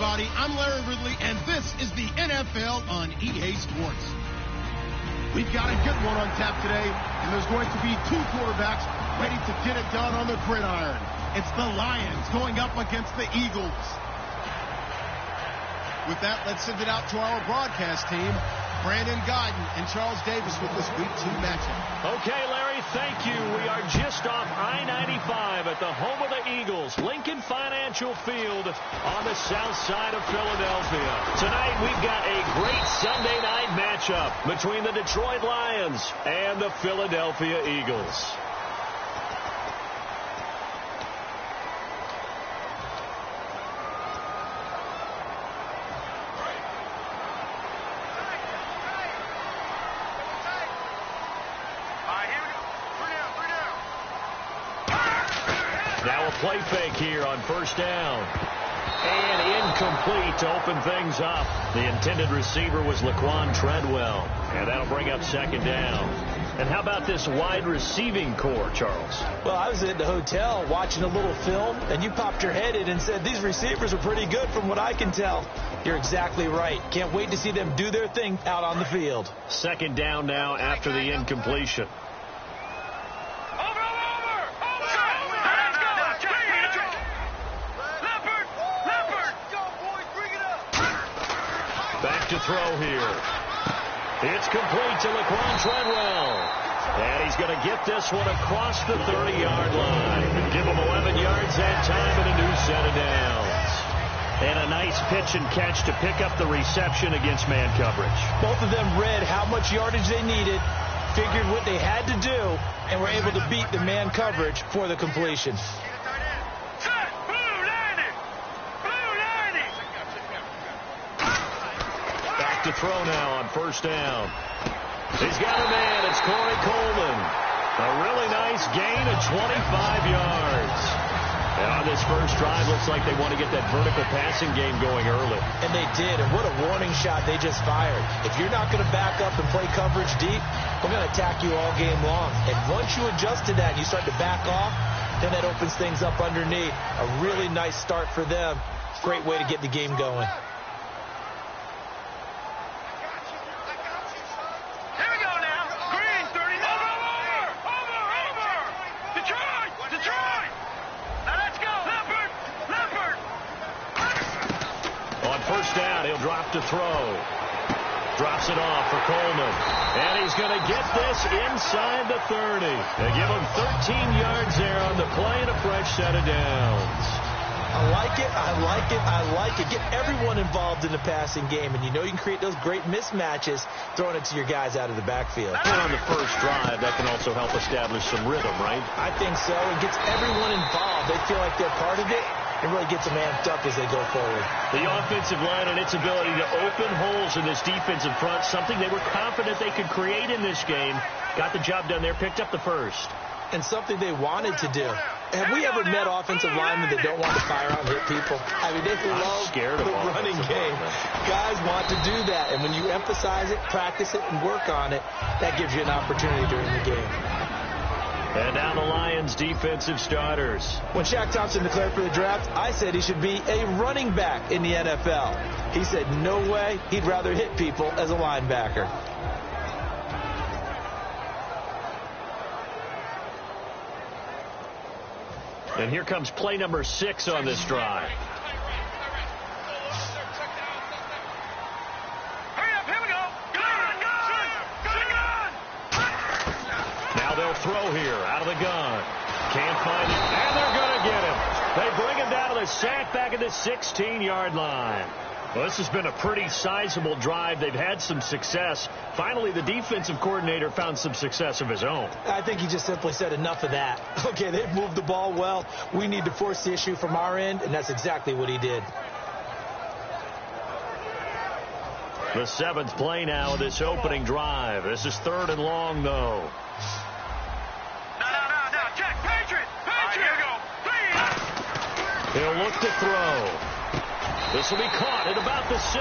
everybody. I'm Larry Ridley, and this is the NFL on EA Sports. We've got a good one on tap today, and there's going to be two quarterbacks ready to get it done on the gridiron. It's the Lions going up against the Eagles. With that, let's send it out to our broadcast team. Brandon Guyton and Charles Davis with this Week 2 matchup. Okay, Larry, thank you. We are just off I-95 at the home of the Eagles, Lincoln Financial Field on the south side of Philadelphia. Tonight, we've got a great Sunday night matchup between the Detroit Lions and the Philadelphia Eagles. Now a play fake here on first down. And incomplete to open things up. The intended receiver was Laquan Treadwell. And that'll bring up second down. And how about this wide receiving core, Charles? Well, I was at the hotel watching a little film, and you popped your head in and said, these receivers are pretty good from what I can tell. You're exactly right. Can't wait to see them do their thing out on the field. Second down now after the incompletion. Back to throw here. It's complete to Laquan Treadwell. And he's going to get this one across the 30-yard line. Give him 11 yards that time and a new set of downs. And a nice pitch and catch to pick up the reception against man coverage. Both of them read how much yardage they needed, figured what they had to do, and were able to beat the man coverage for the completion. To throw now on first down. He's got a man. It's Corey Coleman. A really nice gain of 25 yards. And on this first drive, looks like they want to get that vertical passing game going early. And they did. And what a warning shot they just fired. If you're not going to back up and play coverage deep, we're going to attack you all game long. And once you adjust to that and you start to back off, then that opens things up underneath. A really nice start for them. Great way to get the game going. To throw. Drops it off for Coleman. And he's going to get this inside the 30. They give him 13 yards there on the play and a fresh set of downs. I like it. I like it. I like it. Get everyone involved in the passing game. And you know you can create those great mismatches throwing it to your guys out of the backfield. And on the first drive, that can also help establish some rhythm, right? I think so. It gets everyone involved. They feel like they're part of it. It really gets them amped up as they go forward. The offensive line and its ability to open holes in this defensive front, something they were confident they could create in this game. Got the job done there, picked up the first. And something they wanted to do. Have we ever met offensive linemen that don't want to fire out and hit people? I mean, they love the running game. Guys want to do that. And when you emphasize it, practice it, and work on it, that gives you an opportunity during the game. And now the Lions' defensive starters. When Shaq Thompson declared for the draft, I said he should be a running back in the NFL. He said no way, he'd rather hit people as a linebacker. And here comes play number 6 on this drive. They'll throw here out of the gun. Can't find it, and they're going to get him. They bring him down to the sack back at the 16-yard line. Well, this has been a pretty sizable drive. They've had some success. Finally, the defensive coordinator found some success of his own. I think he just simply said enough of that. Okay, they've moved the ball well. We need to force the issue from our end, and that's exactly what he did. The 7th play now of this opening drive. This is 3rd and long, though. He'll look to throw. This will be caught at about the 6.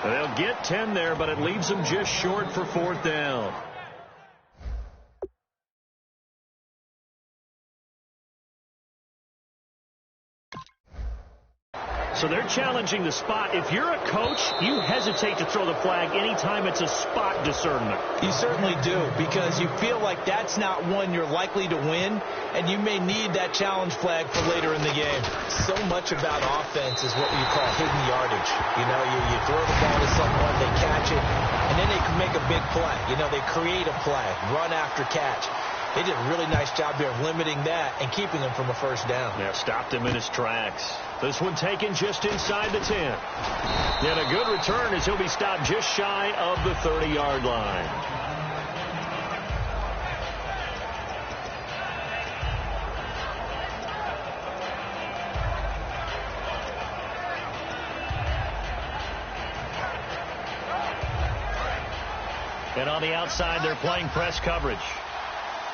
They'll get 10 there, but it leaves them just short for 4th down. So they're challenging the spot. If you're a coach, you hesitate to throw the flag anytime it's a spot discernment. You certainly do, because you feel like that's not one you're likely to win, and you may need that challenge flag for later in the game. So much about offense is what you call hidden yardage. You know, you throw the ball to someone, they catch it, and then they can make a big play. You know, they create a play, run after catch. They did a really nice job here of limiting that and keeping him from a first down. Yeah, stopped him in his tracks. This one taken just inside the 10. And a good return as he'll be stopped just shy of the 30-yard line. And on the outside, they're playing press coverage.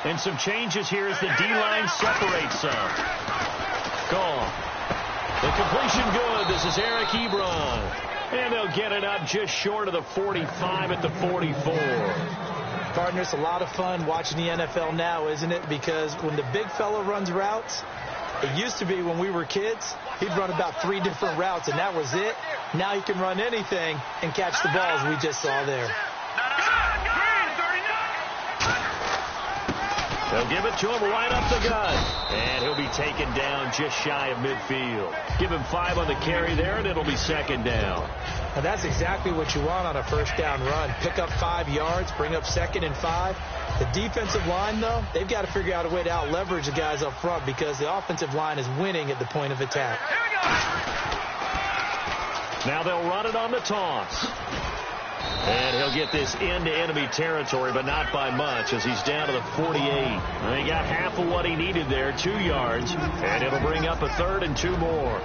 And some changes here as the D-line separates some. Gone. The completion good. This is Eric Ebron. And they'll get it up just short of the 45 at the 44. Partner, it's a lot of fun watching the NFL now, isn't it? Because when the big fella runs routes, it used to be when we were kids, he'd run about 3 different routes, and that was it. Now he can run anything and catch the balls we just saw there. They'll give it to him right up the gut. And he'll be taken down just shy of midfield. Give him 5 on the carry there, and it'll be second down. And that's exactly what you want on a first down run. Pick up 5 yards, bring up 2nd and 5. The defensive line, though, they've got to figure out a way to out-leverage the guys up front because the offensive line is winning at the point of attack. Now they'll run it on the toss. And he'll get this into enemy territory, but not by much as he's down to the 48. And he got half of what he needed there, 2 yards, and it'll bring up a 3rd and 2 more.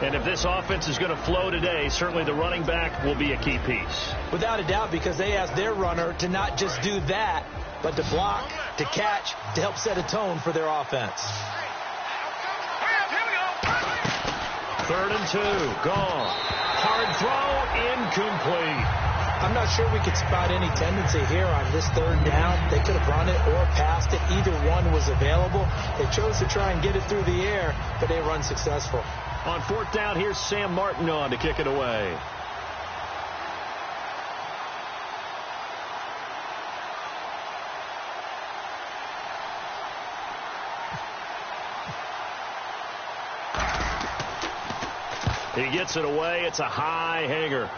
And if this offense is going to flow today, certainly the running back will be a key piece. Without a doubt, because they asked their runner to not just do that, but to block, to catch, to help set a tone for their offense. 3rd and 2, gone. Hard throw, incomplete. I'm not sure we could spot any tendency here on this 3rd down. They could have run it or passed it. Either one was available. They chose to try and get it through the air, but they run successful. On 4th down, here's Sam Martin on to kick it away. He gets it away. It's a high hanger.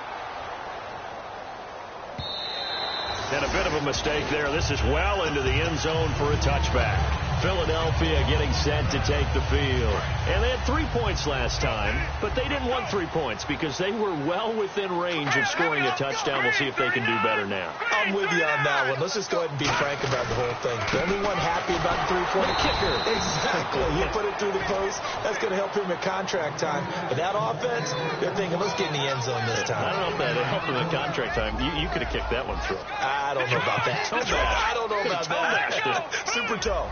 And a bit of a mistake there. This is well into the end zone for a touchback. Philadelphia getting set to take the field. And they had 3 points last time, but they didn't want 3 points because they were well within range of scoring a touchdown. We'll see if they can do better now. I'm with you on that one. Let's just go ahead and be frank about the whole thing. The only one happy about the three-point kicker. Exactly. You put it through the post. That's going to help him at contract time. But that offense, they're thinking, let's get in the end zone this time. I don't know if that helped him at contract time. You could have kicked that one through. I don't know about that. I don't know about that. Super toe.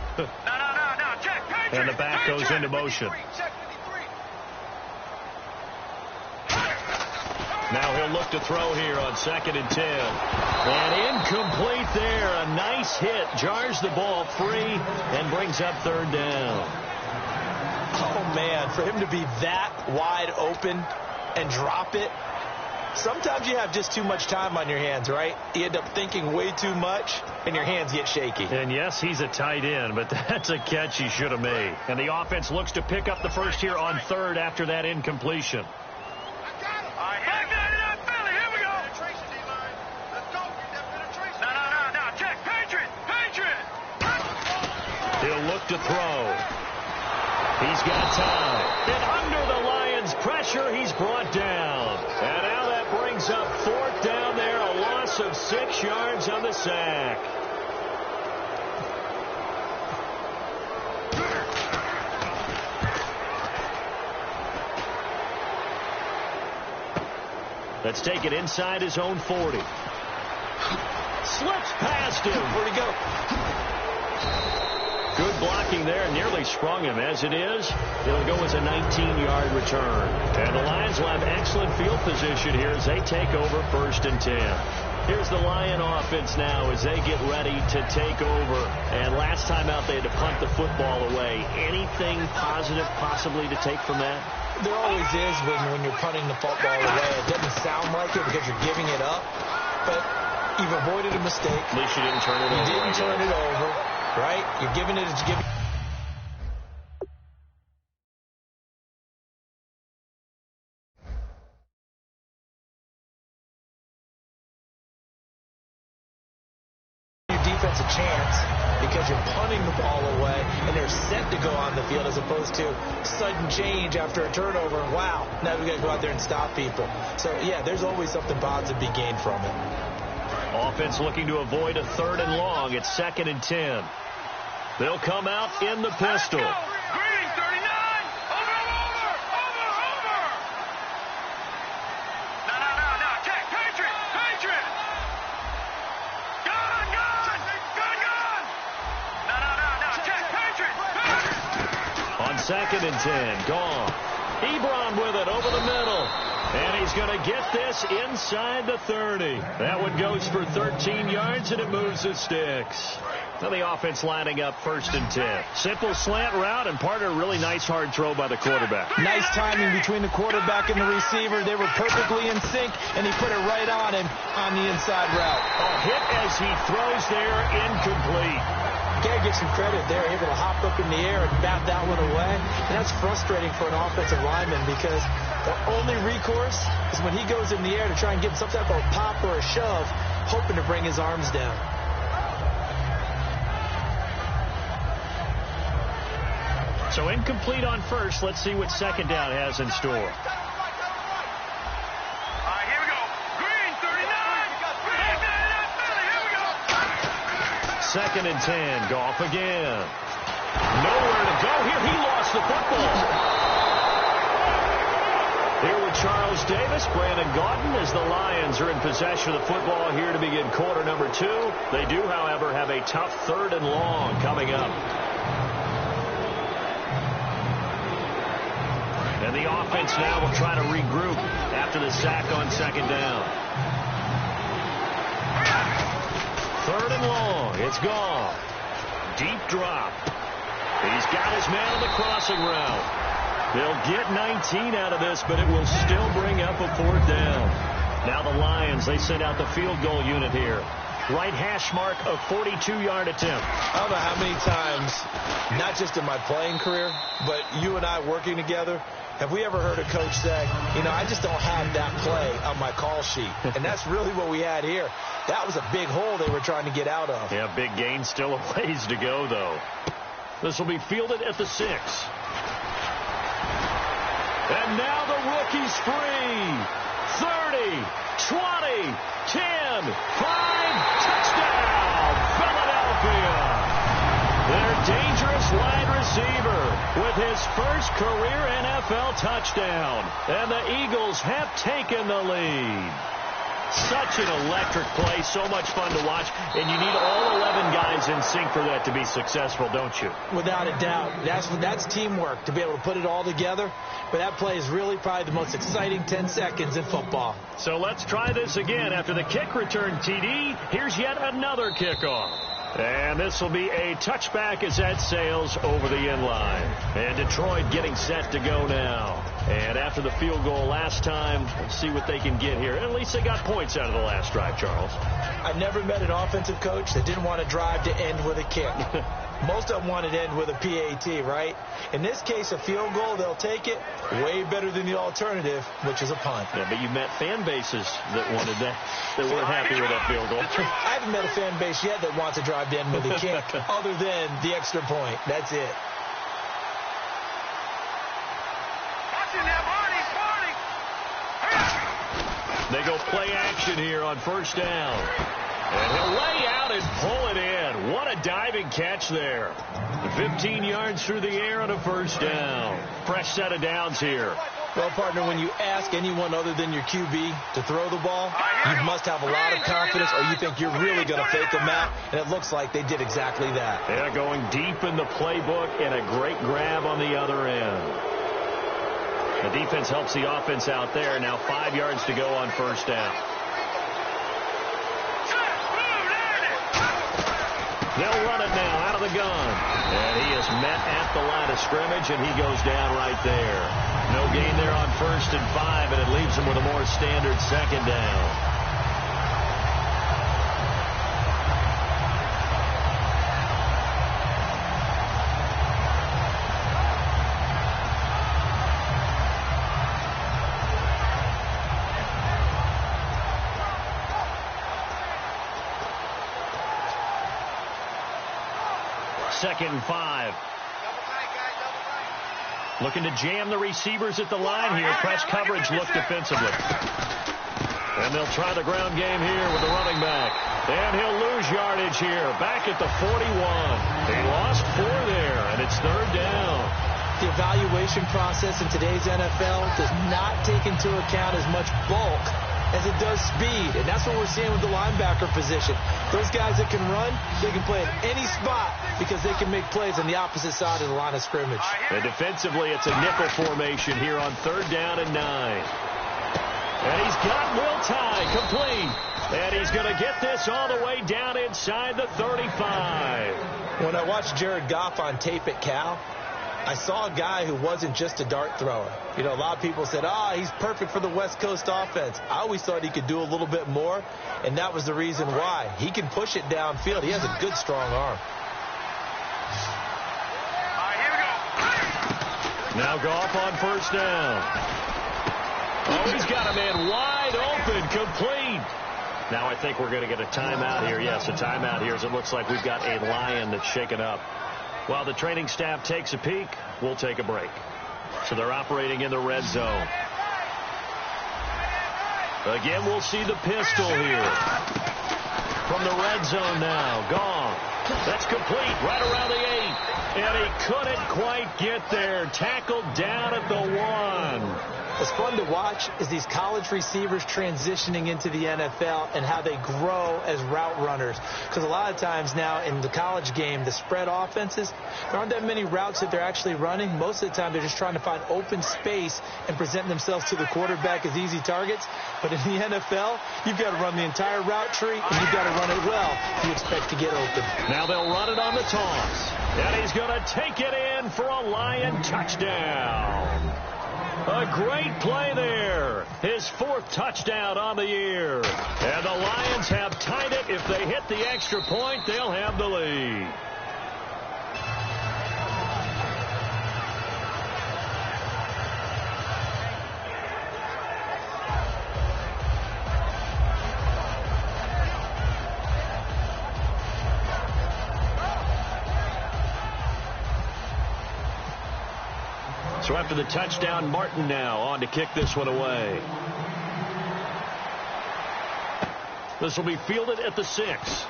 And the back goes into motion. Now he'll look to throw here on 2nd and 10. And incomplete there. A nice hit. Jars the ball free and brings up 3rd down. Oh, man. For him to be that wide open and drop it. Sometimes you have just too much time on your hands, right? You end up thinking way too much, and your hands get shaky. And, yes, he's a tight end, but that's a catch he should have made. And the offense looks to pick up the first here on 3rd after that incompletion. He'll look to throw. He's got time. And under the Lions' pressure, he's brought down. And now that brings up 4th down there, a loss of 6 yards on the sack. Let's take it inside his own 40. Slips past him. Where'd he go? Good blocking there, nearly sprung him. As it is, it'll go as a 19-yard return. And the Lions will have excellent field position here as they take over 1st and 10. Here's the Lion offense now as they get ready to take over. And last time out, they had to punt the football away. Anything positive possibly to take from that? There always is when you're punting the football away. It doesn't sound like it because you're giving it up, but you've avoided a mistake. At least you didn't turn it over. You didn't turn it over, right? You're giving it. It's giving. Defense a chance because you're punting the ball away and they're set to go on the field as opposed to sudden change after a turnover. Wow, now we got to go out there and stop people. So, yeah, there's always something positive to be gained from it. Offense looking to avoid a 3rd and long. It's 2nd and 10. They'll come out in the pistol. Green, 39. Over. No. Check. Patriot. Gun. No. Check. Patriot. On 2nd and 10, gone. Ebron with it over the middle. And he's going to get this inside the 30. That one goes for 13 yards, and it moves the sticks. Now the offense lining up 1st and 10. Simple slant route, and part of a really nice hard throw by the quarterback. Nice timing between the quarterback and the receiver. They were perfectly in sync, and he put it right on him on the inside route. A hit as he throws there, incomplete. Gotta give some credit there, able to hop up in the air and bat that one away. And that's frustrating for an offensive lineman because the only recourse is when he goes in the air to try and get some type of a pop or a shove, hoping to bring his arms down. So incomplete on first. Let's see what 2nd down has in store. All right, here we go. Green, 39. Here we go. 2nd and 10. Goff again. Nowhere to go here. He lost the football. Here with Charles Davis, Brandon Gaudin, as the Lions are in possession of the football here to begin quarter number 2. They do, however, have a tough 3rd and long coming up. And the offense now will try to regroup after the sack on 2nd down. 3rd and long. It's gone. Deep drop. He's got his man on the crossing route. They'll get 19 out of this, but it will still bring up a 4th down. Now the Lions, they send out the field goal unit here. Right hash mark, a 42-yard attempt. I don't know how many times, not just in my playing career, but you and I working together, have we ever heard a coach say, I just don't have that play on my call sheet. And that's really what we had here. That was a big hole they were trying to get out of. Yeah, big gain, still a ways to go, though. This will be fielded at the 6. And now the rookie's free. 30, 20, 10, 5, touchdown, Philadelphia. Their dangerous wide receiver with his first career NFL touchdown. And the Eagles have taken the lead. Such an electric play, so much fun to watch, and you need all 11 guys in sync for that to be successful, don't you? Without a doubt. That's teamwork, to be able to put it all together. But that play is really probably the most exciting 10 seconds in football. So let's try this again. After the kick return TD, here's yet another kickoff. And this will be a touchback as that sails over the end line. And Detroit getting set to go now. And after the field goal last time, let's see what they can get here. At least they got points out of the last drive, Charles. I've never met an offensive coach that didn't want to drive to end with a kick. Most of them wanted to end with a PAT, right? In this case, a field goal, they'll take it. Way better than the alternative, which is a punt. Yeah, but you met fan bases that wanted that weren't happy with that field goal. I haven't met a fan base yet that wants to drive to end with a kick other than the extra point. That's it. They go play action here on 1st down. And he'll lay out and pull it in. What a diving catch there. 15 yards through the air on a 1st down. Fresh set of downs here. Well, partner, when you ask anyone other than your QB to throw the ball, you must have a lot of confidence or you think you're really going to fake them out, and it looks like they did exactly that. Yeah, going deep in the playbook and a great grab on the other end. The defense helps the offense out there. Now 5 yards to go on 1st down. They'll run it now out of the gun. And he is met at the line of scrimmage, and he goes down right there. No gain there on 1st and 5, and it leaves him with a more standard 2nd down. Second and 5. Looking to jam the receivers at the line here. Press coverage look defensively. And they'll try the ground game here with the running back. And he'll lose yardage here. Back at the 41. He lost 4 there, and it's 3rd down. The evaluation process in today's NFL does not take into account as much bulk as it does speed, and that's what we're seeing with the linebacker position. Those guys that can run, they can play at any spot because they can make plays on the opposite side of the line of scrimmage. And defensively, it's a nickel formation here on 3rd down and 9. And he's got Will Tye complete. And he's going to get this all the way down inside the 35. When I watched Jared Goff on tape at Cal, I saw a guy who wasn't just a dart thrower. You know, a lot of people said, he's perfect for the West Coast offense. I always thought he could do a little bit more, and that was the reason why. He can push it downfield. He has a good, strong arm. Now Goff on 1st down. He's got a man wide open, complete. Now I think we're going to get a timeout here. Yes, a timeout here as it looks like we've got a Lion that's shaken up. While the training staff takes a peek, we'll take a break. So they're operating in the red zone. Again, we'll see the pistol here. From the red zone now, gone. That's complete right around the 8. And he couldn't quite get there. Tackled down at the 1. What's fun to watch is these college receivers transitioning into the NFL and how they grow as route runners. Because a lot of times now in the college game, the spread offenses, there aren't that many routes that they're actually running. Most of the time, they're just trying to find open space and present themselves to the quarterback as easy targets. But in the NFL, you've got to run the entire route tree, and you've got to run it well if you expect to get open. Now they'll run it on the toss. And he's going to take it in for a Lion touchdown. A great play there. His 4th touchdown on the year. And the Lions have tied it. If they hit the extra point, they'll have the lead. So after the touchdown, Martin now on to kick this one away. This will be fielded at the 6.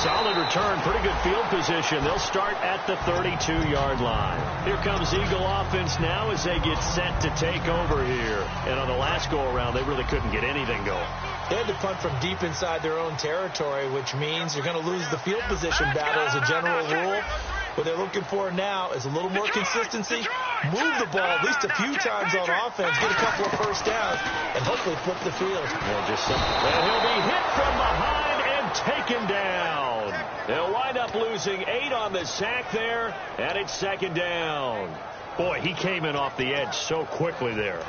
Solid return, pretty good field position. They'll start at the 32-yard line. Here comes Eagle offense now as they get set to take over here. And on the last go-around, they really couldn't get anything going. They had to punt from deep inside their own territory, which means you're going to lose the field position battle as a general rule. What they're looking for now is a little more consistency, move the ball at least a few times on offense, get a couple of 1st downs, and hopefully flip the field. And he'll be hit from behind and taken down. They'll wind up losing 8 on the sack there, and it's 2nd down. Boy, he came in off the edge so quickly there.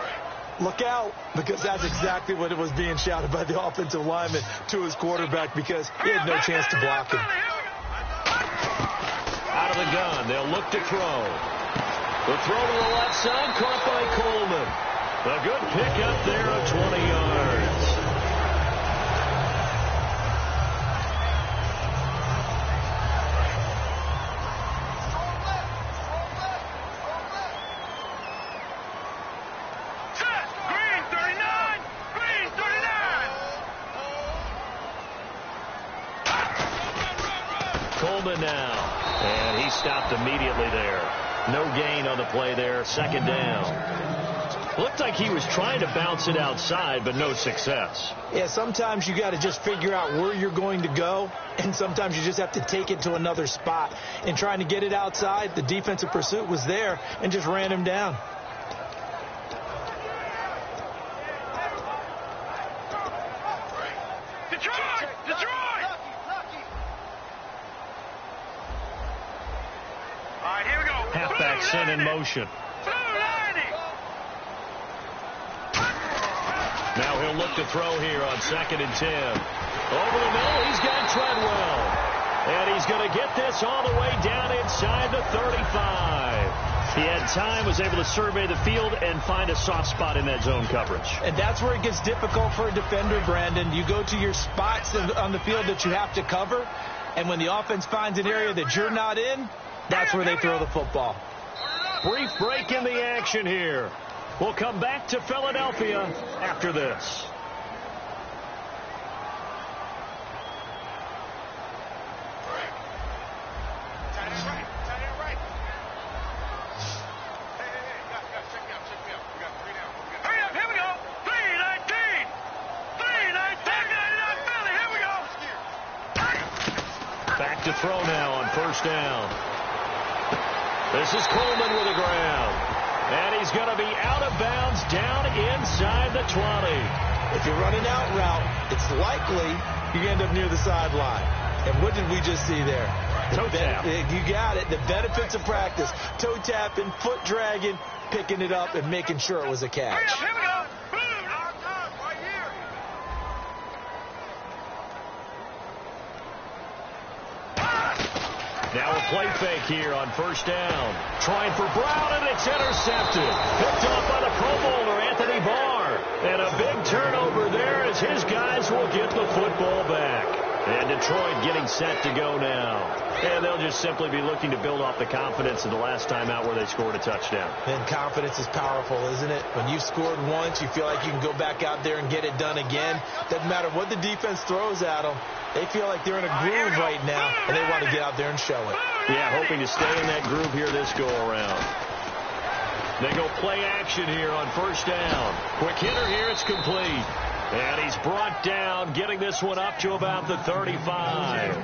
Look out, because that's exactly what it was being shouted by the offensive lineman to his quarterback, because he had no chance to block him. Out of the gun, they'll look to throw. The throw to the left side, caught by Coleman. A good pickup there of 20 yards. Green 39! Green 39! Coleman now. And he stopped immediately there. No gain on the play there. 2nd down. Looked like he was trying to bounce it outside, but no success. Yeah, sometimes you got to just figure out where you're going to go, and sometimes you just have to take it to another spot. And trying to get it outside, the defensive pursuit was there and just ran him down. Detroit! Detroit! Halfback sent in motion. Now he'll look to throw here on 2nd and 10. Over the middle, he's got Treadwell. And he's going to get this all the way down inside the 35. He had time, was able to survey the field and find a soft spot in that zone coverage. And that's where it gets difficult for a defender, Brandon. You go to your spots on the field that you have to cover, and when the offense finds an area that you're not in, that's where they throw the football. Brief break in the action here. We'll come back to Philadelphia after this. Back to throw now on 1st down. This is Coleman with the ground. And he's going to be out of bounds down inside the 20. If you're running out route, it's likely you end up near the sideline. And what did we just see there? Toe tap. You got it. The benefits of practice. Toe tapping, foot dragging, picking it up, and making sure it was a catch. Here we go. Now a play fake here on 1st down. Trying for Brown, and it's intercepted. Picked off by the Pro Bowler, Anthony Barr. And a big turnover there as his guys will get the football back. And Detroit getting set to go now. And they'll just simply be looking to build off the confidence of the last time out where they scored a touchdown. And confidence is powerful, isn't it? When you've scored once, you feel like you can go back out there and get it done again. Doesn't matter what the defense throws at them. They feel like they're in a groove right now, and they want to get out there and show it. Yeah, hoping to stay in that groove here this go-around. They go play action here on 1st down. Quick hitter here, it's complete. And he's brought down, getting this one up to about the 35.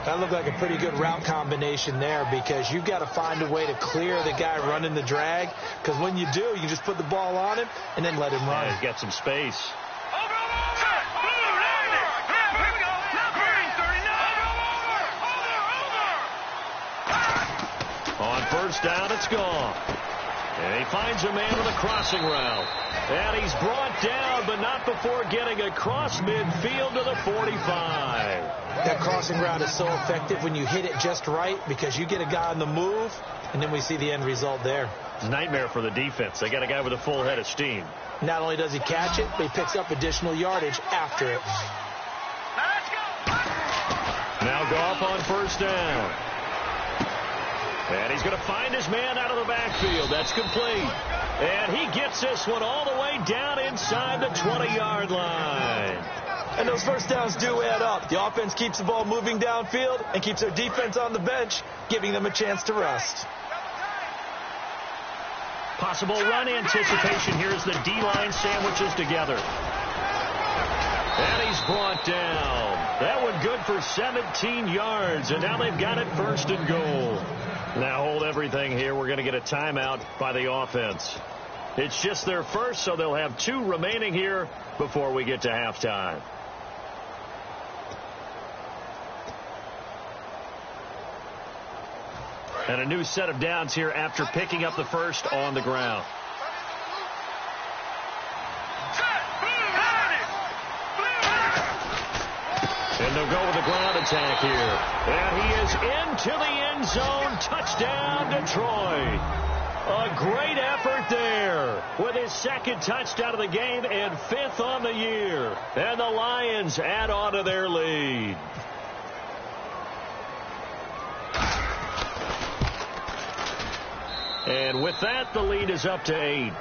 That looked like a pretty good route combination there, because you've got to find a way to clear the guy running the drag, because when you do, you just put the ball on him and then let him run. Yeah, he's got some space. On 1st down, it's gone. And he finds a man with a crossing route. And he's brought down, but not before getting across midfield to the 45. That crossing route is so effective when you hit it just right, because you get a guy on the move, and then we see the end result there. It's a nightmare for the defense. They got a guy with a full head of steam. Not only does he catch it, but he picks up additional yardage after it. Now Goff on 1st down. And he's going to find his man out of the backfield. That's complete. And he gets this one all the way down inside the 20-yard line. And those 1st downs do add up. The offense keeps the ball moving downfield and keeps their defense on the bench, giving them a chance to rest. Possible run anticipation here as the D-line sandwiches together. And he's brought down. That one good for 17 yards. And now they've got it 1st and goal. Now hold everything here. We're going to get a timeout by the offense. It's just their first, so they'll have 2 remaining here before we get to halftime. And a new set of downs here after picking up the first on the ground. And they'll go with a ground attack here. And he is into the end zone. Touchdown, Detroit. A great effort there with his 2nd touchdown of the game and 5th on the year. And the Lions add on to their lead. And with that, the lead is up to 8.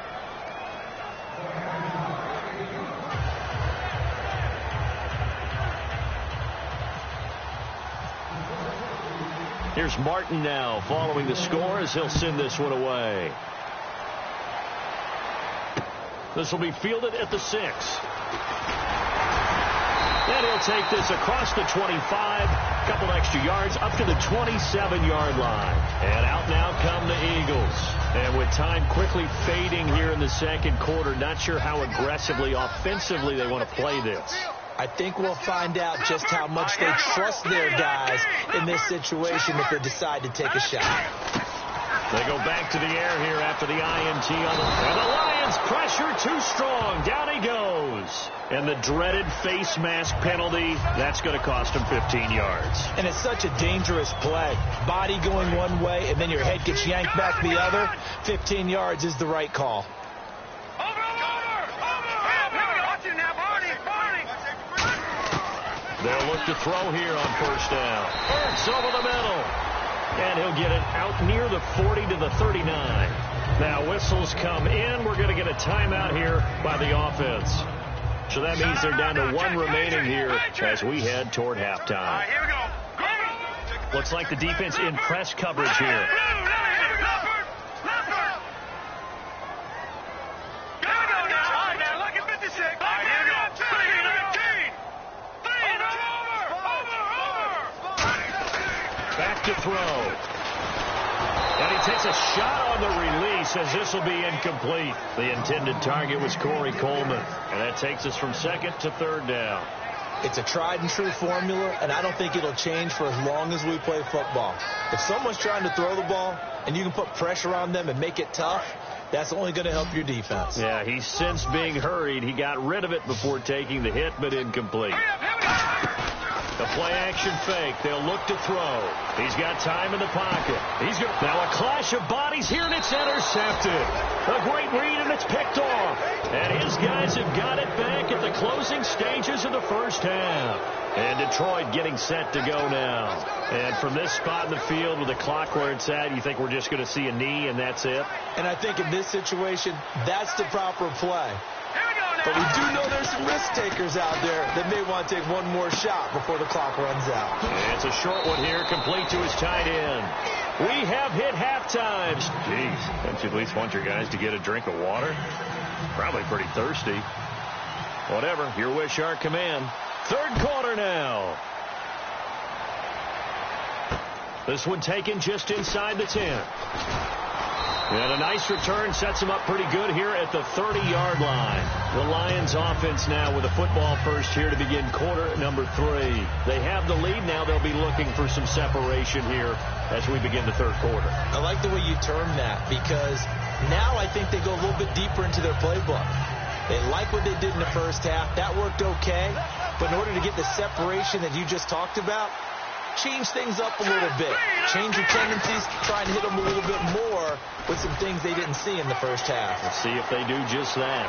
Here's Martin now following the score as he'll send this one away. This will be fielded at the 6. And he'll take this across the 25, a couple extra yards up to the 27-yard line. And out now come the Eagles. And with time quickly fading here in the 2nd quarter, not sure how aggressively, offensively they want to play this. I think we'll find out just how much they trust their guys in this situation if they decide to take a shot. They go back to the air here after the INT on and the Lions pressure too strong. Down he goes. And the dreaded face mask penalty, that's going to cost him 15 yards. And it's such a dangerous play. Body going one way, and then your head gets yanked back the other. 15 yards is the right call. They'll look to throw here on first down. Ertz over the middle. And he'll get it out near the 40 to the 39. Now whistles come in. We're going to get a timeout here by the offense. So that means they're down to one remaining here as we head toward halftime. Here we go. Looks like the defense in press coverage here. Back to throw. And he takes a shot on the release as this will be incomplete. The intended target was Corey Coleman. And that takes us from second to third down. It's a tried and true formula, and I don't think it'll change for as long as we play football. If someone's trying to throw the ball and you can put pressure on them and make it tough, that's only going to help your defense. Yeah, he's since being hurried. He got rid of it before taking the hit, but incomplete. The play-action fake. They'll look to throw. He's got time in the pocket. Now a clash of bodies here, and it's intercepted. A great read, and it's picked off. And his guys have got it back at the closing stages of the first half. And Detroit getting set to go now. And from this spot in the field with the clock where it's at, you think we're just going to see a knee, and that's it? And I think in this situation, that's the proper play. But we do know there's some risk takers out there that may want to take one more shot before the clock runs out. And it's a short one here, complete to his tight end. We have hit halftime. Jeez, don't you at least want your guys to get a drink of water? Probably pretty thirsty. Whatever, your wish, our command. Third quarter now. This one taken just inside the 10. And a nice return sets him up pretty good here at the 30-yard line. The Lions offense now with a football first here to begin quarter number 3. They have the lead now. They'll be looking for some separation here as we begin the third quarter. I like the way you term that because now I think they go a little bit deeper into their playbook. They like what they did in the first half. That worked okay. But in order to get the separation that you just talked about, change things up a little bit. Change your tendencies, try and hit them a little bit more with some things they didn't see in the first half. Let's see if they do just that.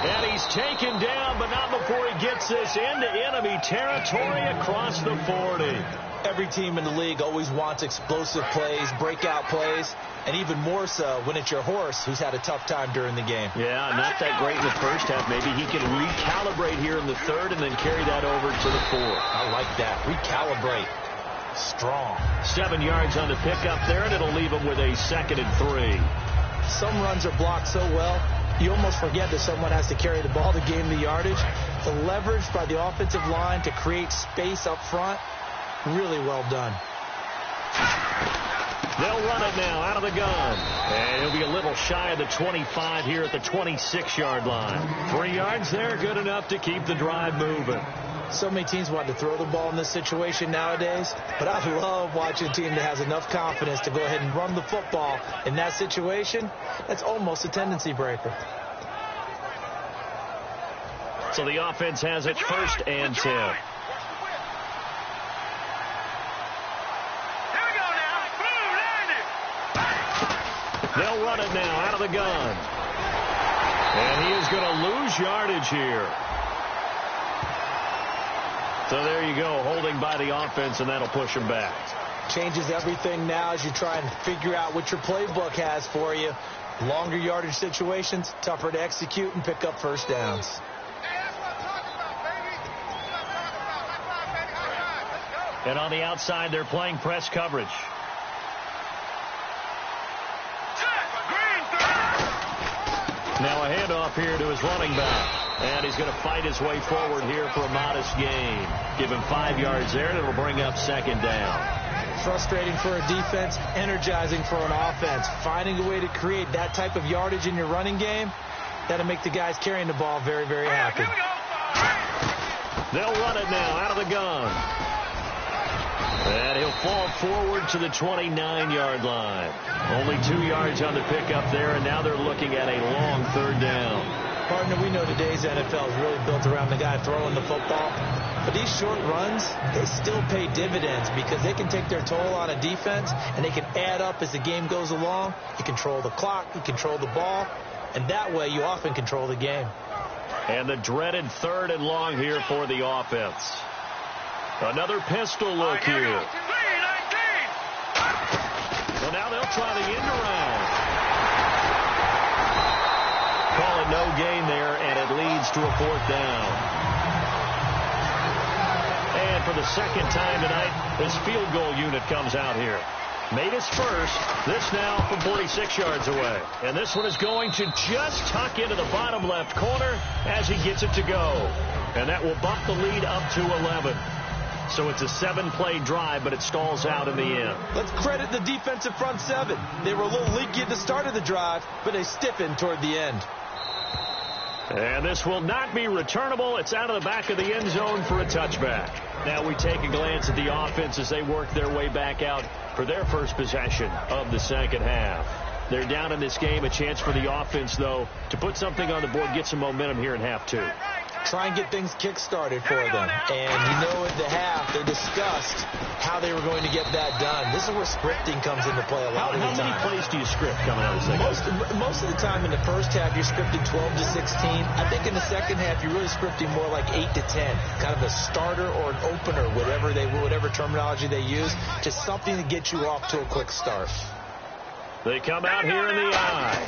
And he's taken down, but not before he gets this into enemy territory across the 40. Every team in the league always wants explosive plays, breakout plays, and even more so when it's your horse who's had a tough time during the game. Yeah, not that great in the first half. Maybe he can recalibrate here in the third and then carry that over to the fourth. I like that. Recalibrate. Strong. 7 yards on the pickup there, and it'll leave him with a 2nd and 3. Some runs are blocked so well, you almost forget that someone has to carry the ball to gain the yardage. The leverage by the offensive line to create space up front, really well done. They'll run it now out of the gun. And he'll be a little shy of the 25 here at the 26-yard line. 3 yards there, good enough to keep the drive moving. So many teams want to throw the ball in this situation nowadays, but I love watching a team that has enough confidence to go ahead and run the football in that situation. That's almost a tendency breaker. So the offense has it 1st and 10. They'll run it now out of the gun. And he is going to lose yardage here. So there you go, holding by the offense, and that'll push him back. Changes everything now as you try and figure out what your playbook has for you. Longer yardage situations, tougher to execute and pick up first downs. And on the outside, they're playing press coverage. Now a handoff here to his running back. And he's going to fight his way forward here for a modest gain. Give him 5 yards there, and it'll bring up 2nd down. Frustrating for a defense, energizing for an offense. Finding a way to create that type of yardage in your running game, that'll make the guys carrying the ball very, very happy. They'll run it now out of the gun. And he'll fall forward to the 29-yard line. Only 2 yards on the pickup there, and now they're looking at a long third down. Partner, we know today's NFL is really built around the guy throwing the football. But these short runs, they still pay dividends because they can take their toll on a defense, and they can add up as the game goes along. You control the clock, you control the ball, and that way you often control the game. And the dreaded 3rd and long here for the offense. Another pistol look here. Well, now they'll try the end around. Call it no gain there, and it leads to a 4th down. And for the second time tonight, this field goal unit comes out here. Made his first. This now from 46 yards away. And this one is going to just tuck into the bottom left corner as he gets it to go. And that will bump the lead up to 11. So it's a 7-play drive, but it stalls out in the end. Let's credit the defensive front 7. They were a little leaky at the start of the drive, but they stiffened toward the end. And this will not be returnable. It's out of the back of the end zone for a touchback. Now we take a glance at the offense as they work their way back out for their first possession of the second half. They're down in this game. A chance for the offense, though, to put something on the board, get some momentum here in half 2. Try and get things kick-started for them. And you know at the half, they discussed how they were going to get that done. This is where scripting comes into play a lot of the time. How many plays do you script coming out of the second half? Most of the time in the first half, you're scripting 12 to 16. I think in the second half, you're really scripting more like 8 to 10. Kind of a starter or an opener, whatever terminology they use. Just something to get you off to a quick start. They come out here in the eye.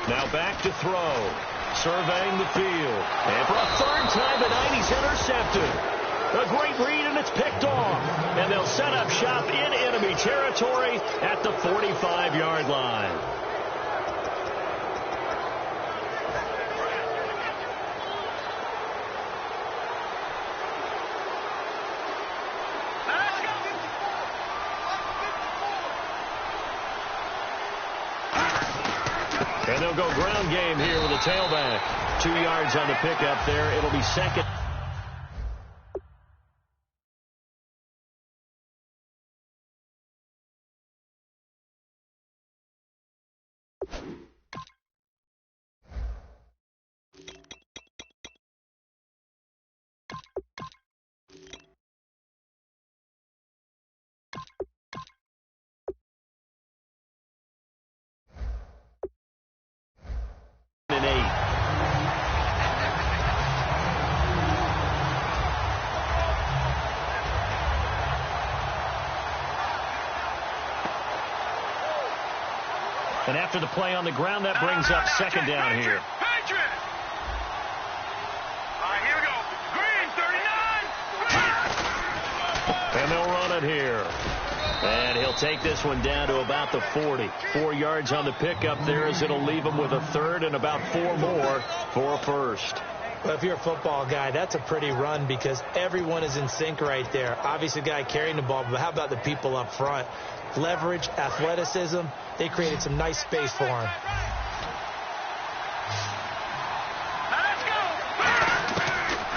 Now back to throw. Surveying the field. And for a 3rd time tonight, he's intercepted. A great read, and it's picked off. And they'll set up shop in enemy territory at the 45-yard line. And they'll go ground game here with a tailback. 2 yards on the pickup there. It'll be second. And 8. And after the play on the ground, that brings up second down here. Patriot! All right, here we go. Green, 39! And they'll run it here. And he'll take this one down to about the 40. 4 yards on the pickup there as it'll leave him with a 3rd and about 4 more for a 1st. Well, if you're a football guy, that's a pretty run because everyone is in sync right there. Obviously, the guy carrying the ball, but how about the people up front? Leverage, athleticism, they created some nice space for him.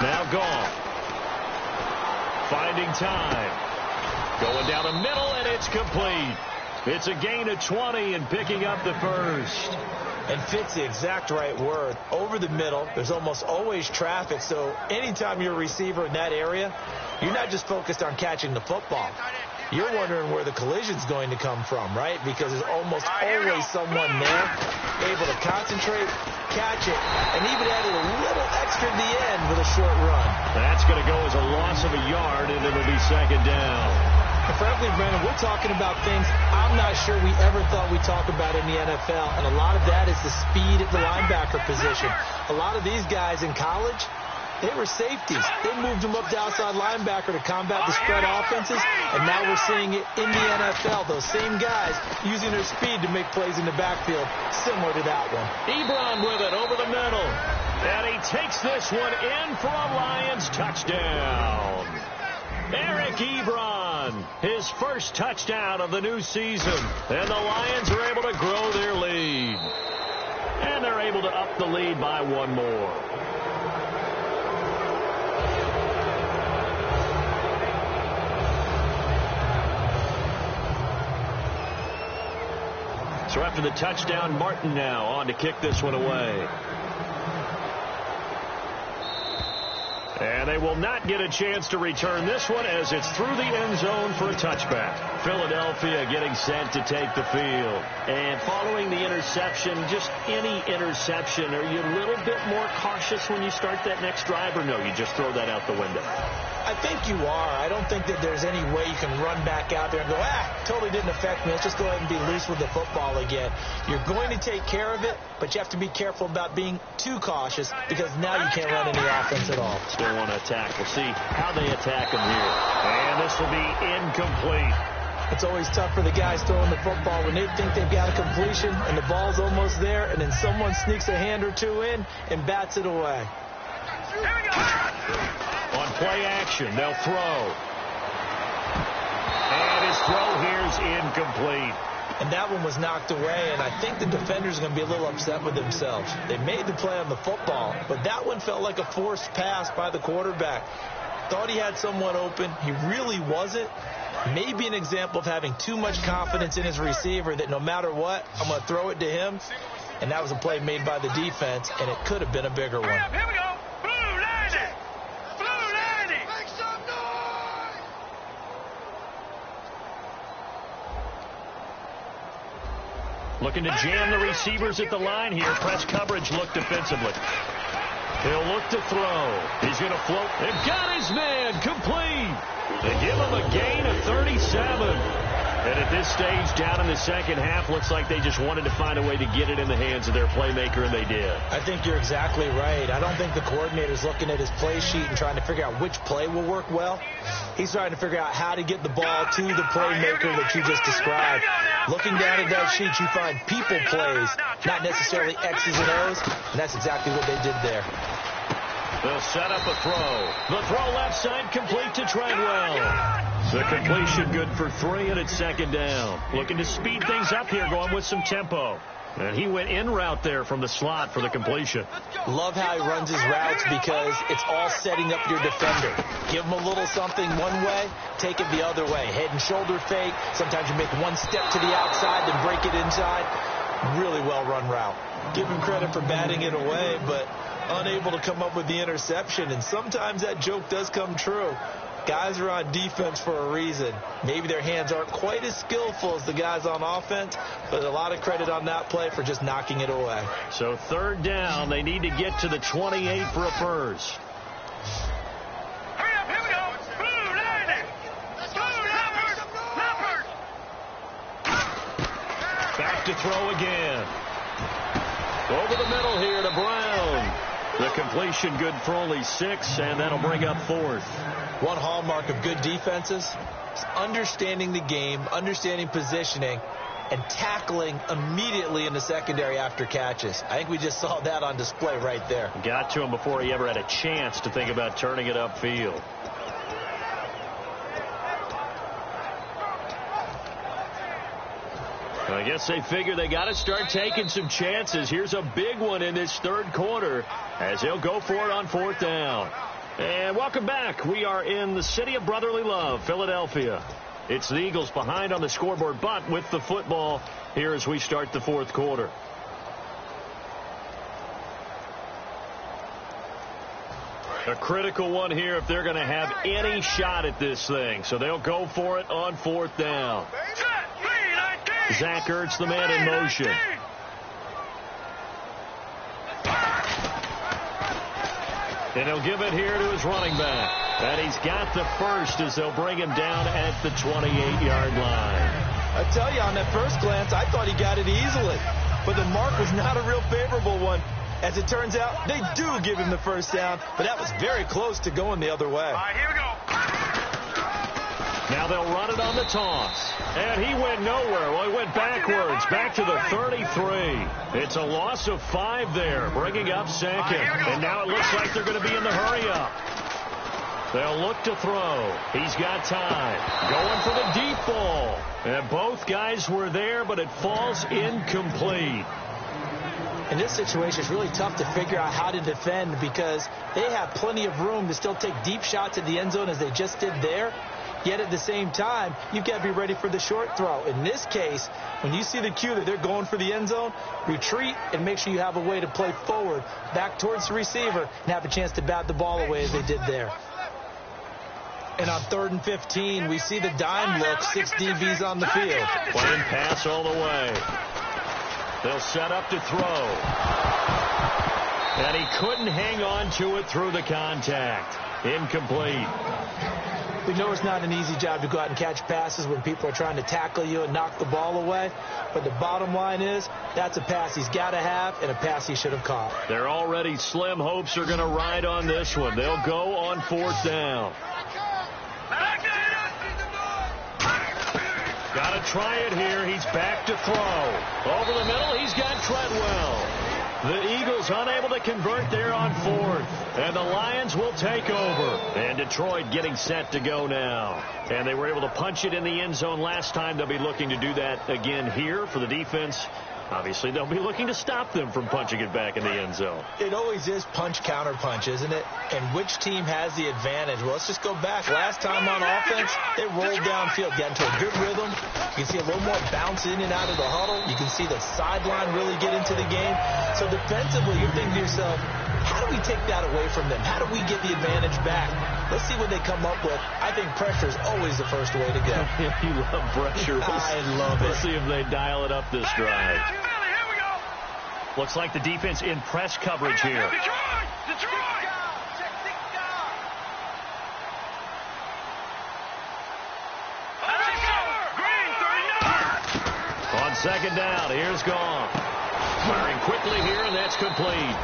Now Goff. Finding time. Going down the middle, and it's complete. It's a gain of 20 and picking up the 1st. And fits the exact right word. Over the middle, there's almost always traffic, so anytime you're a receiver in that area, you're not just focused on catching the football. You're wondering where the collision's going to come from, right? Because there's almost always someone there able to concentrate, catch it, and even added a little extra at the end with a short run. That's going to go as a loss of a yard, and it'll be second down. And frankly, Brandon, we're talking about things I'm not sure we ever thought we'd talk about in the NFL, and a lot of that is the speed at the linebacker position. A lot of these guys in college, they were safeties. They moved them up to outside linebacker to combat the spread offenses, and now we're seeing it in the NFL. Those same guys using their speed to make plays in the backfield, similar to that one. Ebron with it over the middle, and he takes this one in for a Lions touchdown. Eric Ebron, his first touchdown of the new season, and the Lions are able to grow their lead. And they're able to up the lead by 1 more. So after the touchdown, Martin now on to kick this one away. And they will not get a chance to return this one as it's through the end zone for a touchback. Philadelphia getting set to take the field. And following the interception, just any interception, are you a little bit more cautious when you start that next drive, or no, you just throw that out the window? I think you are. I don't think that there's any way you can run back out there and go, totally didn't affect me. Let's just go ahead and be loose with the football again. You're going to take care of it, but you have to be careful about being too cautious because now you can't run any offense at all. Still want to attack. We'll see how they attack him here. And this will be incomplete. It's always tough for the guys throwing the football when they think they've got a completion and the ball's almost there, and then someone sneaks a hand or two in and bats it away. Here we go. On play action, they'll throw. And his throw here is incomplete. And that one was knocked away, and I think the defenders are going to be a little upset with themselves. They made the play on the football, but that one felt like a forced pass by the quarterback. Thought he had someone open. He really wasn't. Maybe an example of having too much confidence in his receiver that no matter what, I'm going to throw it to him. And that was a play made by the defense, and it could have been a bigger one. Here we go. Blue 90. Blue 90. Make some noise. Looking to jam the receivers at the line here. Press coverage look defensively. He'll look to throw. He's going to float. They've got his man complete. They give him a gain of 37. And at this stage, down in the second half, looks like they just wanted to find a way to get it in the hands of their playmaker, and they did. I think you're exactly right. I don't think the coordinator's looking at his play sheet and trying to figure out which play will work well. He's trying to figure out how to get the ball to the playmaker that you just described. Looking down at that sheet, you find people plays, not necessarily X's and O's, and that's exactly what they did there. They'll set up a throw. The throw left side complete to Treadwell. The completion good for 3, and it's second down. Looking to speed things up here, going with some tempo. And he went in route there from the slot for the completion. Love how he runs his routes because it's all setting up your defender. Give him a little something one way, take it the other way. Head and shoulder fake. Sometimes you make one step to the outside, then break it inside. Really well run route. Give him credit for batting it away, but unable to come up with the interception. And sometimes that joke does come true. Guys are on defense for a reason. Maybe their hands aren't quite as skillful as the guys on offense, but a lot of credit on that play for just knocking it away. So third down, they need to get to the 28 for a first. Hurry up, here we go. Blue 90. Blue Leopard. Back to throw again. Over the middle here to Brown. The completion good for only 6, and that'll bring up 4th. One hallmark of good defenses is understanding the game, understanding positioning, and tackling immediately in the secondary after catches. I think we just saw that on display right there. Got to him before he ever had a chance to think about turning it upfield. I guess they figure they got to start taking some chances. Here's a big one in this third quarter as they'll go for it on 4th down. And welcome back. We are in the city of brotherly love, Philadelphia. It's the Eagles behind on the scoreboard, but with the football here as we start the 4th quarter. A critical one here if they're going to have any shot at this thing. So they'll go for it on 4th down. Zach Ertz, the man in motion. And he'll give it here to his running back. And he's got the first as they'll bring him down at the 28-yard line. I tell you, on that first glance, I thought he got it easily. But the mark was not a real favorable one. As it turns out, they do give him the first down, but that was very close to going the other way. All right, here we go. Now they'll run it on the toss. And he went nowhere. Well, he went backwards, back to the 33. It's a loss of 5 there, bringing up 2nd. And now it looks like they're going to be in the hurry-up. They'll look to throw. He's got time. Going for the deep ball. And both guys were there, but it falls incomplete. In this situation, it's really tough to figure out how to defend because they have plenty of room to still take deep shots at the end zone as they just did there. Yet at the same time, you've got to be ready for the short throw. In this case, when you see the cue that they're going for the end zone, retreat and make sure you have a way to play forward, back towards the receiver, and have a chance to bat the ball away as they did there. And on 3rd and 15, we see the dime look, 6 DBs on the field. Playing pass all the way. They'll set up to throw. And he couldn't hang on to it through the contact. Incomplete. We know it's not an easy job to go out and catch passes when people are trying to tackle you and knock the ball away. But the bottom line is, that's a pass he's got to have and a pass he should have caught. They're already slim hopes are going to ride on this one. They'll go on 4th down. Got to try it here. He's back to throw. Over the middle, he's got Treadwell. The Eagles unable to convert there on 4th. And the Lions will take over. And Detroit getting set to go now. And they were able to punch it in the end zone last time. They'll be looking to do that again here for the defense. Obviously, they'll be looking to stop them from punching it back in the end zone. It always is punch, counter punch, isn't it? And which team has the advantage? Well, let's just go back. Last time on offense, they rolled downfield, got into a good rhythm. You can see a little more bounce in and out of the huddle. You can see the sideline really get into the game. So defensively, you're thinking to yourself, how do we take that away from them? How do we get the advantage back? Let's see what they come up with. I think pressure is always the first way to go. You love pressure. I love it. Let's see if they dial it up this drive. Looks like the defense in press coverage here. Detroit! Green, 39! On 2nd down, here's Goff. Firing quickly here, and that's complete.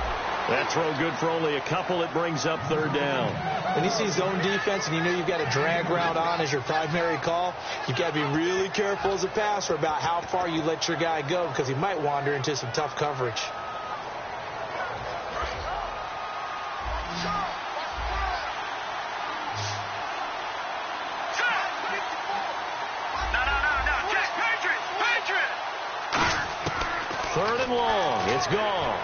That throw good for only a couple. It brings up 3rd down. When you see zone defense and you know you've got a drag route on as your primary call, you've got to be really careful as a passer about how far you let your guy go because he might wander into some tough coverage. Patriot! 3rd and long. It's gone.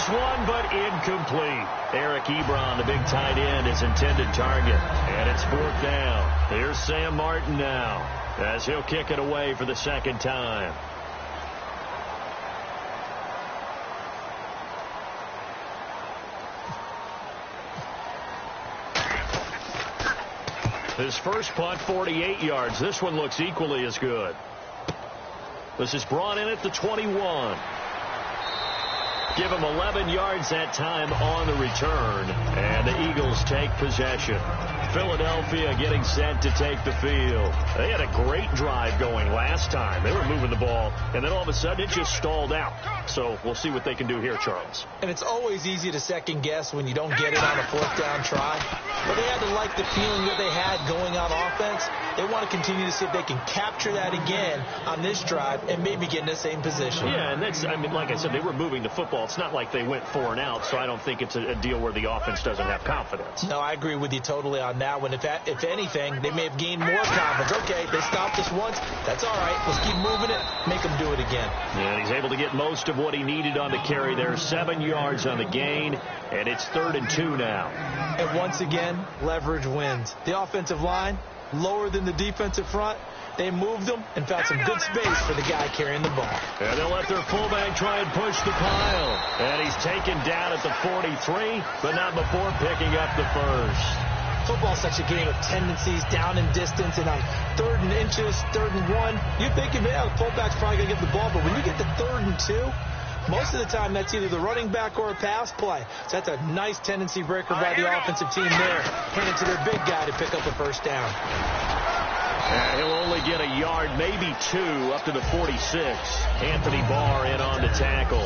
One, but incomplete. Eric Ebron, the big tight end, his intended target. And it's 4th down. Here's Sam Martin now as he'll kick it away for the 2nd time. His first punt, 48 yards. This one looks equally as good. This is brought in at the 21. Give him 11 yards that time on the return. And the Eagles take possession. Philadelphia getting set to take the field. They had a great drive going last time. They were moving the ball, and then all of a sudden it just stalled out. So we'll see what they can do here, Charles. And it's always easy to second guess when you don't get it on a 4th down try. But they had to like the feeling that they had going on offense. They want to continue to see if they can capture that again on this drive and maybe get in the same position. Yeah, and that's, I mean, like I said, they were moving the football. It's not like they went 4 and out, so I don't think it's a deal where the offense doesn't have confidence. No, I agree with you totally on that one. If anything, they may have gained more confidence. Okay, they stopped us once. That's all right. Let's keep moving it. Make them do it again. And he's able to get most of what he needed on the carry there. 7 yards on the gain, and it's 3rd and 2 now. And once again, leverage wins. The offensive line, lower than the defensive front. They moved them and found some good space for the guy carrying the ball. And they'll let their fullback try and push the pile. And he's taken down at the 43, but not before picking up the first. Football's such a game of tendencies, down and distance, and on 3rd and inches, 3rd and 1, you're thinking, man, the fullback's probably going to get the ball. But when you get to 3rd and 2, most of the time that's either the running back or a pass play. So that's a nice tendency breaker by the offensive team there. Hand it to their big guy to pick up a first down. And he'll only get a yard, maybe 2, up to the 46. Anthony Barr in on the tackle.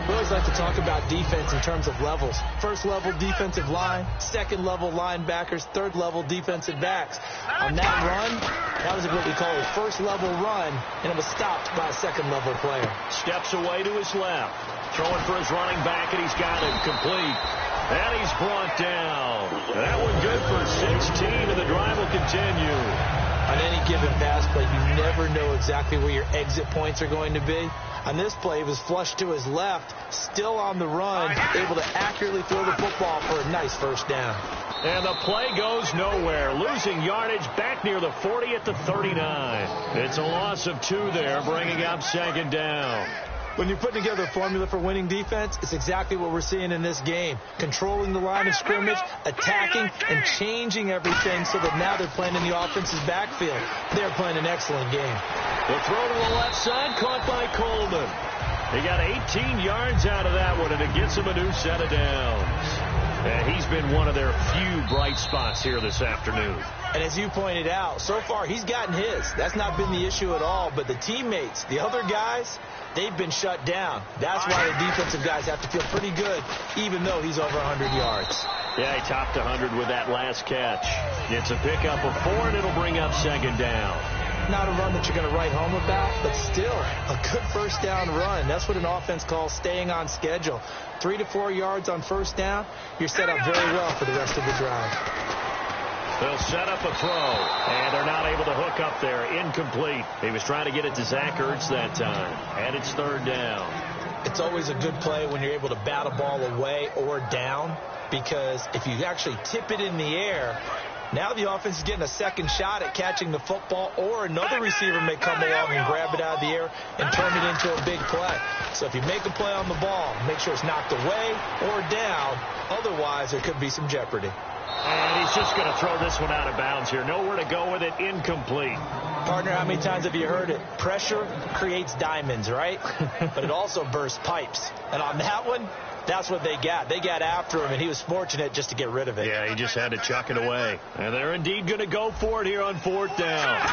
We always like to talk about defense in terms of levels. First level defensive line, second level linebackers, third level defensive backs. On that run, that was what we call a first level run, and it was stopped by a second level player. Steps away to his left. Throwing for his running back, and he's got him complete. And he's brought down. That one good for 16, and the drive will continue. On any given pass play, you never know exactly where your exit points are going to be. On this play, it was flushed to his left, still on the run, able to accurately throw the football for a nice first down. And the play goes nowhere. Losing yardage back near the 40 at the 39. It's a loss of 2 there, bringing up second down. When you're putting together a formula for winning defense, it's exactly what we're seeing in this game. Controlling the line of scrimmage, attacking, and changing everything so that now they're playing in the offense's backfield. They're playing an excellent game. The throw to the left side, caught by Coleman. He got 18 yards out of that one, and it gets him a new set of downs. And he's been one of their few bright spots here this afternoon. And as you pointed out, so far he's gotten his. That's not been the issue at all. But the teammates, the other guys, they've been shut down. That's why the defensive guys have to feel pretty good, even though he's over 100 yards. Yeah, he topped 100 with that last catch. It's a pickup of 4, and it'll bring up second down. Not a run that you're going to write home about, but still a good first down run. That's what an offense calls staying on schedule. 3 to 4 yards on first down, you're set up very well for the rest of the drive. They'll set up a throw, and they're not able to hook up there. Incomplete. He was trying to get it to Zach Ertz that time, and it's third down. It's always a good play when you're able to bat a ball away or down, because if you actually tip it in the air, now the offense is getting a second shot at catching the football, or another receiver may come along and grab it out of the air and turn it into a big play. So if you make a play on the ball, make sure it's knocked away or down. Otherwise, there could be some jeopardy. And he's just going to throw this one out of bounds here. Nowhere to go with it. Incomplete. Partner, how many times have you heard it? Pressure creates diamonds, right? But it also bursts pipes. And on that one, that's what they got. They got after him, and he was fortunate just to get rid of it. Yeah, he just had to chuck it away. And they're indeed going to go for it here on fourth down.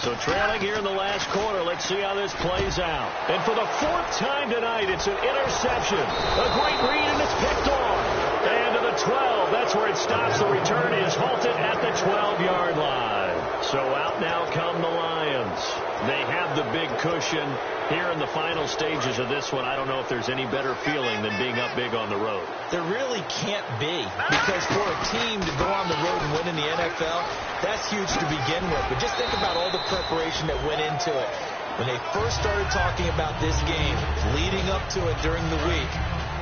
So trailing here in the last quarter. Let's see how this plays out. And for the 4th time tonight, it's an interception. A great read, and it's picked off. And to the 12. That's where it stops. The return is halted at the 12-yard line. So out now come the Lions. They have the big cushion here in the final stages of this one. I don't know if there's any better feeling than being up big on the road. There really can't be, because for a team to go on the road and win in the NFL, that's huge to begin with. But just think about all the preparation that went into it. When they first started talking about this game, leading up to it during the week,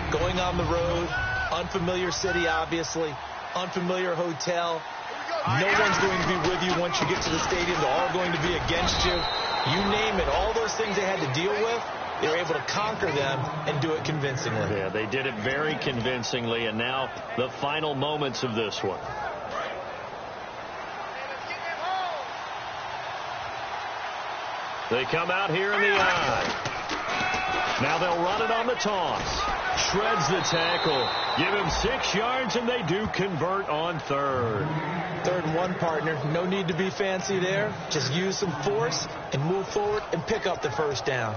going on the road, unfamiliar city, obviously, unfamiliar hotel. No one's going to be with you once you get to the stadium. They're all going to be against you. You name it. All those things they had to deal with, they were able to conquer them and do it convincingly. Yeah, they did it very convincingly, and now the final moments of this one. They come out here in the eye. Now they'll run it on the toss. Shreds the tackle. Give him 6 yards, and they do convert on third. 3rd and 1, partner. No need to be fancy there. Just use some force and move forward and pick up the first down.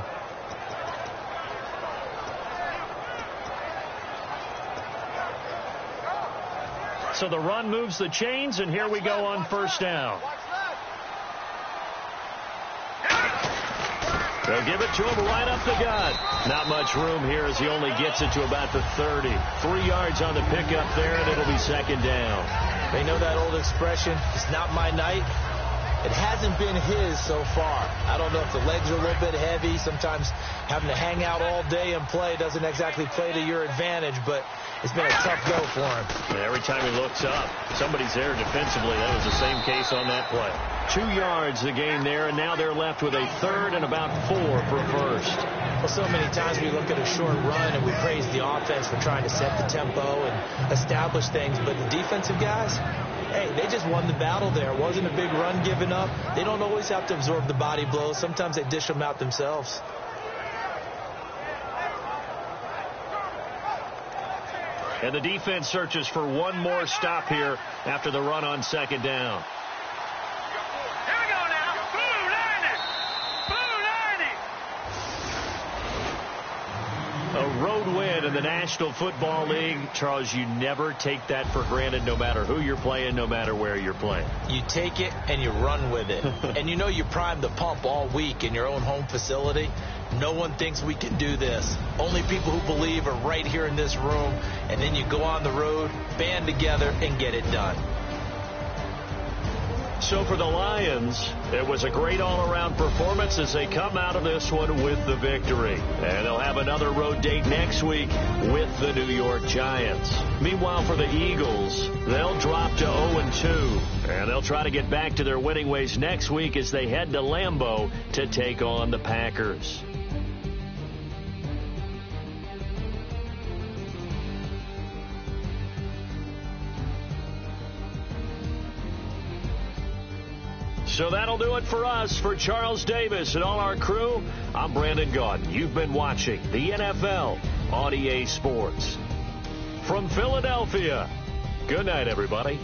So the run moves the chains, and here we go on first down. They'll give it to him right up the gut. Not much room here as he only gets it to about the 30. 3 yards on the pickup there, and it'll be second down. They know that old expression, it's not my night. It hasn't been his so far. I don't know if the legs are a little bit heavy. Sometimes having to hang out all day and play doesn't exactly play to your advantage, but it's been a tough go for him. And every time he looks up, somebody's there defensively. That was the same case on that play. 2 yards the gain there, and now they're left with a 3rd and about 4 for first. Well, so many times we look at a short run and we praise the offense for trying to set the tempo and establish things, but the defensive guys, hey, they just won the battle there. It wasn't a big run given up. They don't always have to absorb the body blows. Sometimes they dish them out themselves. And the defense searches for one more stop here after the run on second down. Here we go now. Blue 90. Blue 90. A road win in the National Football League. Charles, you never take that for granted no matter who you're playing, no matter where you're playing. You take it and you run with it. And you know you primed the pump all week in your own home facility. No one thinks we can do this. Only people who believe are right here in this room. And then you go on the road, band together, and get it done. So for the Lions, it was a great all-around performance as they come out of this one with the victory. And they'll have another road date next week with the New York Giants. Meanwhile, for the Eagles, they'll drop to 0-2. And they'll try to get back to their winning ways next week as they head to Lambeau to take on the Packers. So that'll do it for us. For Charles Davis and all our crew, I'm Brandon Gaudin. You've been watching the NFL on EA Sports. From Philadelphia, good night, everybody.